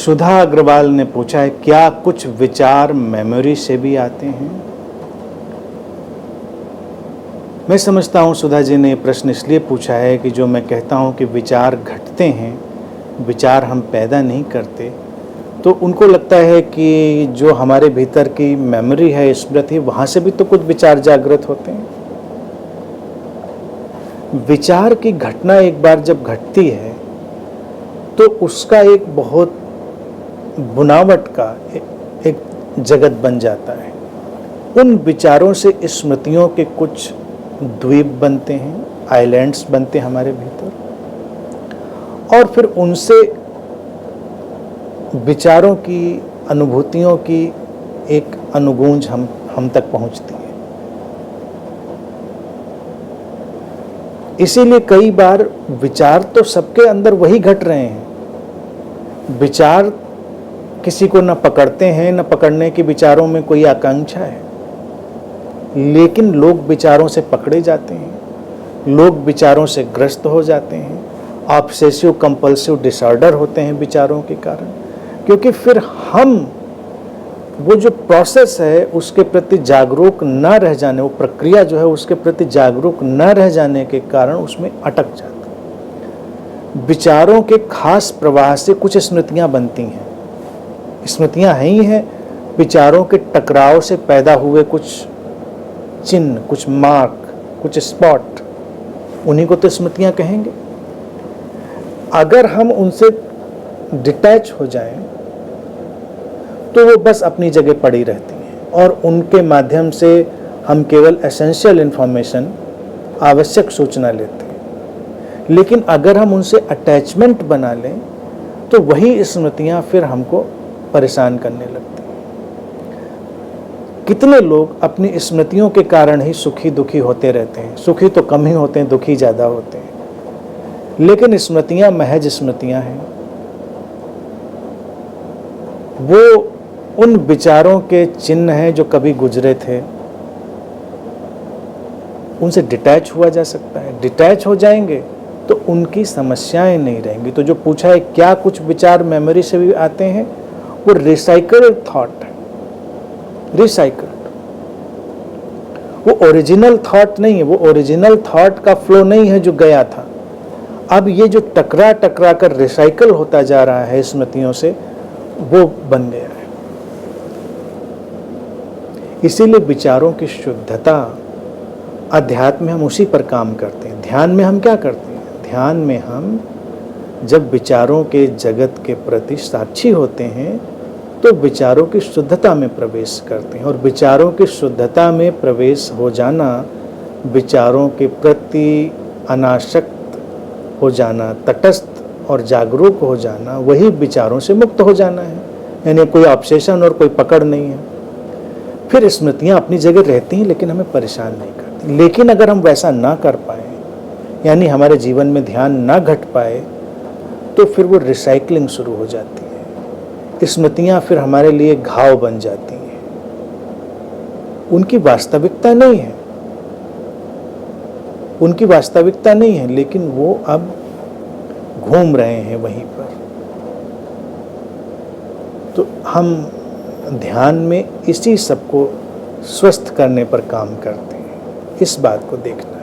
सुधा अग्रवाल ने पूछा है, क्या कुछ विचार मेमोरी से भी आते हैं? मैं समझता हूँ सुधा जी ने ये प्रश्न इसलिए पूछा है कि जो मैं कहता हूँ कि विचार घटते हैं, विचार हम पैदा नहीं करते, तो उनको लगता है कि जो हमारे भीतर की मेमोरी है, स्मृति, वहाँ से भी तो कुछ विचार जागृत होते हैं। विचार की घटना एक बार जब घटती है तो उसका एक बहुत बुनावट का एक जगत बन जाता है। उन विचारों से स्मृतियों के कुछ द्वीप बनते हैं, आइलैंड्स बनते हैं हमारे भीतर, और फिर उनसे विचारों की, अनुभूतियों की एक अनुगूंज हम तक पहुंचती है। इसीलिए कई बार विचार तो सबके अंदर वही घट रहे हैं। विचार किसी को न पकड़ते हैं, न पकड़ने की विचारों में कोई आकांक्षा है, लेकिन लोग विचारों से पकड़े जाते हैं, लोग विचारों से ग्रस्त हो जाते हैं, ऑब्सेसिव कंपल्सिव डिसऑर्डर होते हैं विचारों के कारण, क्योंकि फिर हम वो जो प्रोसेस है उसके प्रति जागरूक न रह जाने, वो प्रक्रिया जो है उसके प्रति जागरूक न रह जाने के कारण उसमें अटक जाते हैं। विचारों के खास प्रवाह से कुछ स्मृतियां बनती हैं। स्मृतियां है ही हैं विचारों के टकराव से पैदा हुए कुछ चिन्ह, कुछ मार्क, कुछ स्पॉट, उन्हीं को तो स्मृतियां कहेंगे। अगर हम उनसे डिटैच हो जाएं तो वो बस अपनी जगह पड़ी रहती हैं और उनके माध्यम से हम केवल एसेंशियल इंफॉर्मेशन, आवश्यक सूचना लेते हैं। लेकिन अगर हम उनसे अटैचमेंट बना लें तो वही स्मृतियां फिर हमको परेशान करने लगती हैं। कितने लोग अपनी स्मृतियों के कारण ही सुखी दुखी होते रहते हैं। सुखी तो कम ही होते हैं, दुखी ज़्यादा होते हैं, लेकिन स्मृतियां महज स्मृतियां हैं। वो उन विचारों के चिन्ह हैं जो कभी गुजरे थे, उनसे डिटैच हुआ जा सकता है। डिटैच हो जाएंगे तो उनकी समस्याएं नहीं रहेंगी। तो जो पूछा है क्या कुछ विचार मेमोरी से भी आते हैं, वो रिसाइकल्ड थॉट है, रिसाइकल्ड। वो ओरिजिनल थॉट नहीं है, वो ओरिजिनल थॉट का फ्लो नहीं है जो गया था। अब ये जो टकरा टकरा कर रिसाइकल होता जा रहा है स्मृतियों से, वो बन गया है। इसीलिए विचारों की शुद्धता, अध्यात्म में हम उसी पर काम करते हैं। ध्यान में हम क्या करते हैं? ध्यान में हम जब विचारों के जगत के प्रति साक्षी होते हैं तो विचारों की शुद्धता में प्रवेश करते हैं। और विचारों की शुद्धता में प्रवेश हो जाना, विचारों के प्रति अनासक्त हो जाना, तटस्थ और जागरूक हो जाना, वही विचारों से मुक्त हो जाना है। यानी कोई ऑब्सेशन और कोई पकड़ नहीं है। फिर स्मृतियाँ अपनी जगह रहती हैं लेकिन हमें परेशान नहीं करती। लेकिन अगर हम वैसा ना कर पाए, यानी हमारे जीवन में ध्यान ना घट पाए, तो फिर वो रिसाइकलिंग शुरू हो जाती है। स्मृतियाँ फिर हमारे लिए घाव बन जाती हैं। उनकी वास्तविकता नहीं है, उनकी वास्तविकता नहीं है, लेकिन वो अब घूम रहे हैं वहीं पर। तो हम ध्यान में इसी सबको स्वस्थ करने पर काम करते हैं। इस बात को देखना है।